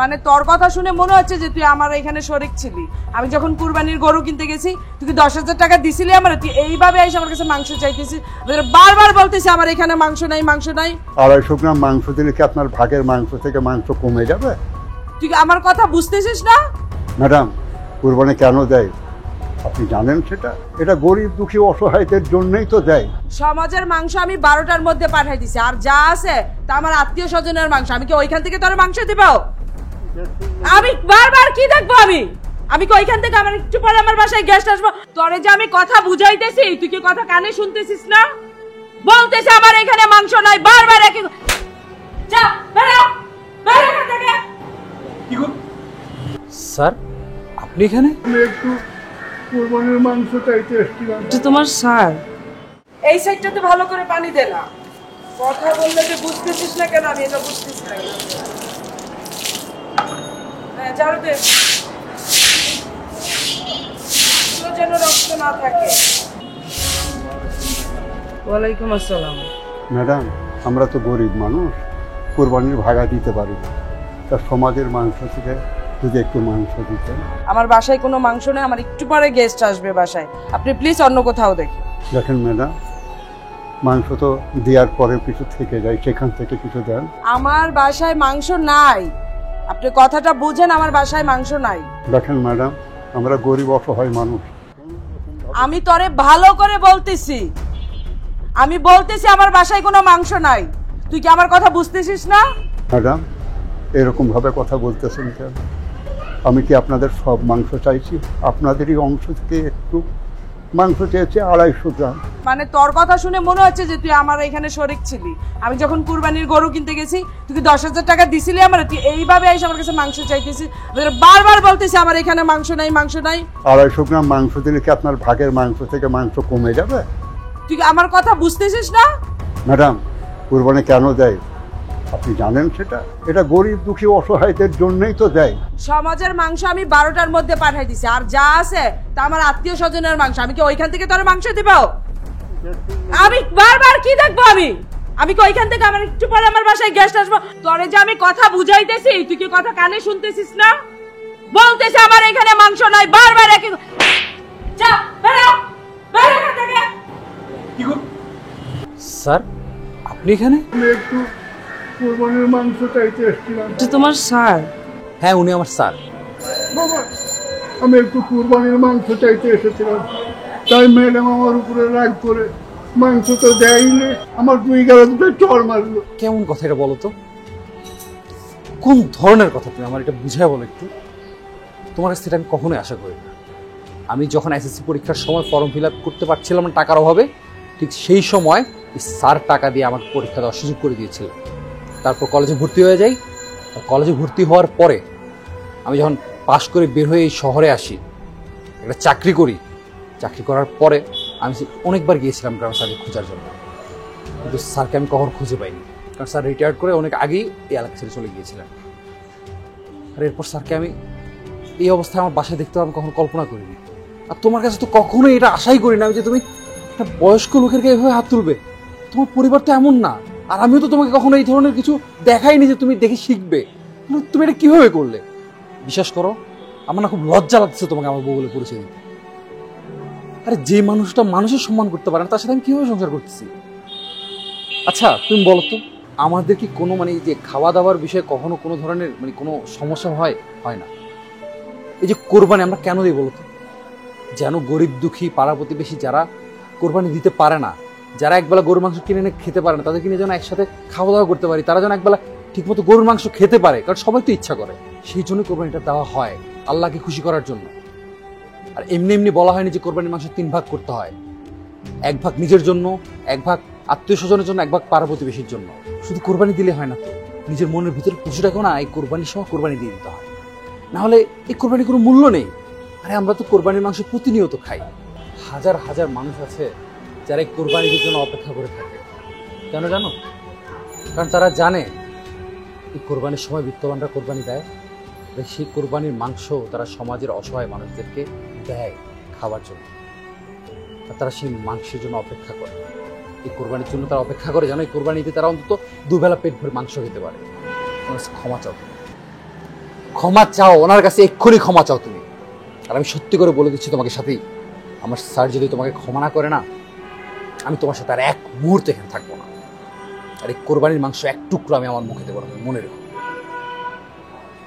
মানে তোর কথা শুনে মনে হচ্ছে যে তুই আমার এখানে শরিক ছিলি। আমি যখন কুরবানির গরু কিনতে গেছি তুই কি 10,000 টাকা দিছিলি আমার? তুই এইভাবে এসে আমার কাছে মাংস চাইতেছিস, বারবার বলতেছি আমার এখানে মাংস নাই, মাংস নাই। 250 গ্রাম মাংস দিলে কি আপনার ভাগের মাংস থেকে মাংস কমে যাবে? তুই আমার কথা বুঝতেছিস না? ম্যাডাম, কুরবানি কেন দেয় আপনি জানেন সেটা? এটা গরিব দুঃখী অসহায়দের জন্যই তো দেয়। সমাজের মাংস আমি 12টার মধ্যে পাঠাই দিছি, আর যা আছে তা আমার আত্মীয় স্বজনের মাংস। আমি কি ওইখান থেকে তোর মাংস দিব? আমি বারবার কি দেখবো? আমি কি ওইখান থেকে আমার একটু পরে আমার বাসায় গেস্ট আসবো? তোরে যে আমি কথা বুঝাইতেছি তুই কি কথা কানে শুনতেছিস না? বলতেছে আমার এখানে মাংস নাই, বারবার একই। যা বেরো, বেরো এখান থেকে। কি গো স্যার, আপনি এখানে? আমি একটু কুরবানির মাংস চাইতে এসেছিলাম। তোমার স্যার এই সাইডটাতে ভালো করে পানি দে না। কথা বললে যে বুঝতেছিস না কেন আমি এটা বুঝতেছি না। হ্যাঁ, ঝাড়ু দে যেন রক্ত না থাকে। ওয়ালাইকুম আসসালাম। ম্যাডাম, আমরা তো গরিব মানুষ, কুরবানির ভাগা দিতে পারি না, তা সমাজের মাংস থেকে যদি একটু মাংস দিতেন। আমার বাসায় কোনো মাংস নেই, আমার একটু পরে গেস্ট আসবে বাসায়, আপনি প্লিজ অন্য কোথাও দেখেন। দেখেন ম্যাডাম, মাংস তো দেওয়ার পরে কিছু থেকে যায়, সেখান থেকে কিছু দেন। আমার বাসায় মাংস নাই, আপনি কথাটা বুঝেন, আমার বাসায় মাংস নাই। দেখেন ম্যাডাম, আমরা গরিব অসহায় মানুষ। আমি তোরে ভালো করে বলতেছি, আমি বলতেছি আমার বাসায় কোনো মাংস নাই। তুই কি আমার কথা বুঝতেছিস না? ম্যাডাম, এরকম ভাবে কথা বলতেছেন কেন? আমি কি আপনাদের সব মাংস চাইছি? আপনাদেরই অংশ থেকে একটু মাংস চেয়েছি, 250 গ্রাম। মানে তোর কথা শুনে মনে হচ্ছে যে তুই আমার এখানে শরিক ছিলি। আমি যখন কুরবানির গরু কিনতে গেছি তুই কি 10,000 টাকা দিছিলি আমার? তুই এইভাবে এসে আমার কাছে মাংস চাইতেছিস, বারবার বলতেছি আমার এখানে মাংস নাই, মাংস নাই। 250 গ্রাম মাংস দিলে কি আপনার ভাগের মাংস থেকে মাংস কমে যাবে? তুই আমার কথা বুঝতেছিস না? ম্যাডাম, কুরবানি কেন দেয় আপনি জানেন সেটা? এটা গরিব দুঃখী অসহায়দের জন্যই তো দেয়। সমাজের মাংস আমি 12টার মধ্যে পাঠাই দিছি, আর যা আছে তা আমার আত্মীয় স্বজনের মাংস। আমি কি ওইখান থেকে তোর মাংস দিব? আমি বারবার কি দেখবো? আমি কি ওইখান থেকে আমার একটু পরে আমার বাসায় গেস্ট আসবো? তোরে যে আমি কথা বুঝাইতেছি তুই কি কথা কানে শুনতেছিস না? বলতেছে আমার এখানে মাংস নাই, বারবার একই। যা বেরো, বেরো এখান থেকে। কি গো স্যার, আপনি এখানে? আমি একটু কুরবানির মাংস চাইতে এসেছিলাম। তোমার স্যার? হ্যাঁ, উনি আমার স্যার। বাবা, আমি একটু কুরবানির মাংস চাইতে এসেছিলাম, তাই ম্যাডাম আমার উপরে রাগ করে মাংস তো দেয়নি, আমার 2 গালে দুটো চড় মারলো। কেমন কথা এটা বলো তো? কোন ধরনের কথা তুমি আমার এটা বুঝায় বলো একটু। তোমার কাছ থেকে আমি কখনোই আশা করি না। আমি যখন এসএসসি পরীক্ষার সময় ফর্ম ফিল আপ করতে পারছিলাম না টাকার অভাবে, ঠিক সেই সময় স্যার টাকা দিয়ে আমাকে পরীক্ষা দেওয়ার সুযোগ করে দিয়েছিল। তারপর কলেজে ভর্তি হয়ে যাই। কলেজে ভর্তি হওয়ার পরে আমি যখন পাশ করে বের হয়ে এই শহরে আসি, একটা চাকরি করি। চাকরি করার পরে আমি অনেকবার গিয়েছিলাম গ্রামের স্যারকে খোঁজার জন্য, কিন্তু স্যারকে আমি কখনো খুঁজে পাইনি, কারণ স্যার রিটায়ার্ড করে অনেক আগেই এই এলাকা ছেড়ে চলে গিয়েছিলেন। আর এরপর স্যারকে আমি এই অবস্থায় আমার বাসায় দেখতে আমি কখনো কল্পনা করিনি। আর তোমার কাছে তো কখনোই এটা আশাই করি না যে তুমি একটা বয়স্ক লোকের গায়ে এভাবে হাত তুলবে। তোমার পরিবার তো এমন না, আর আমিও তো তোমাকে কখনো এই ধরনের কিছু দেখাইনি যে তুমি দেখে শিখবে। তুমি এটা কিভাবে করলে? বিশ্বাস করো, আমার না খুব লজ্জা লাগছে তোমাকে আমার বউ বলে পরিচয় দিতে। আরে যে মানুষটা মানুষের সম্মান করতে পারে না, তার সাথে আমি কিভাবে সংসার করতেছি? আচ্ছা তুমি বলো তো, আমাদের কি কোনো যে খাওয়া দাওয়ার বিষয়ে কখনো কোনো ধরনের কোনো সমস্যা হয়? হয় না। এই যে কোরবানি আমরা কেন দিই বলো তো? যেন গরিব দুঃখী পাড়া প্রতিবেশী যারা কোরবানি দিতে পারে না, যারা একবেলা গরুর মাংস কিনে এনে খেতে পারে না, তাদেরকে নিয়ে যেন একসাথে খাওয়া দাওয়া করতে পারি, তারা যেন একবেলা ঠিকমতো গরুর মাংস খেতে পারে, কারণ সবাই তো ইচ্ছা করে। সেই জন্য কোরবানিটা দেওয়া হয়, আল্লাহকে খুশি করার জন্য। আর এমনি এমনি বলা হয়নি যে কোরবানির মাংস 3 ভাগ করতে হয়। 1 ভাগ নিজের জন্য, 1 ভাগ আত্মীয় স্বজনের জন্য, 1 ভাগ পাড়া প্রতিবেশীর জন্য। শুধু কোরবানি দিলে হয় না তো, নিজের মনের ভিতরে পশুটাকেও না এই কোরবানির সময় কোরবানি দিয়ে দিতে হয়, না হলে এই কোরবানির কোনো মূল্য নেই। আরে আমরা তো কোরবানির মাংস প্রতিনিয়ত খাই। হাজার হাজার মানুষ আছে যারা এই কোরবানির জন্য অপেক্ষা করে থাকে। কেন জানো? কারণ তারা জানে এই কোরবানির সময় বিত্তবানরা কোরবানি দেয়, সেই কোরবানির মাংস তারা সমাজের অসহায় মানুষদেরকে দেয় খাওয়ার জন্য। আর তারা সেই মাংসের জন্য অপেক্ষা করে, এই কোরবানির জন্য তারা অপেক্ষা করে, যেন এই কোরবানিতে তারা অন্তত 2 বেলা পেট ভরে মাংস খেতে পারে। ক্ষমা চাও। ক্ষমা চাও, ওনার কাছে এক্ষুনি ক্ষমা চাও তুমি। আর আমি সত্যি করে বলে দিচ্ছি তোমাকে সাথী, আমার স্যার যদি তোমাকে ক্ষমা না করে না, আমি তোমার সাথে আর এক মুহূর্তে এখানে থাকবো না। আর এই কোরবানির মাংস এক টুকরো আমি আমার মুখে দেবো না, মনে রেখো।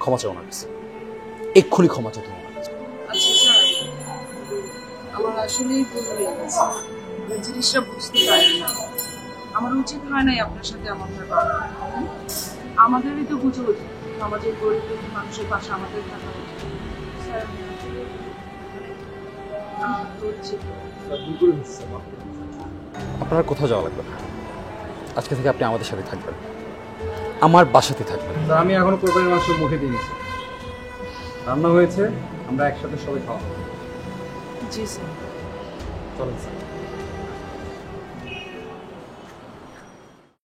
ক্ষমা চাও ওনার কাছে, এক্ষুনি ক্ষমা চাও তুমি আমার কাছে। আচ্ছা স্যার, আমার আসলেই ভুল হয়ে গেছে, জিনিসটা বুঝতে পারি না। আমার উচিত হয় নাই আপনার সাথে এমনটা করা। আমাদেরই তো বুঝে উচিত, সমাজের গরিব দুঃখী মানুষের পাশে আমাদের থাকা উচিত। স্যার, আমি লজ্জিত। আপনার কোথাও যাওয়া লাগবে না, আজকে থেকে আপনি আমাদের সাথে থাকবেন, আমার বাসাতে থাকবেন। আমি এখনো কোরবানির মাংস মুখে দিয়েছি, রান্না হয়েছে, আমরা একসাথে সবাই খাওয়া। জি স্যার। চলেন স্যার।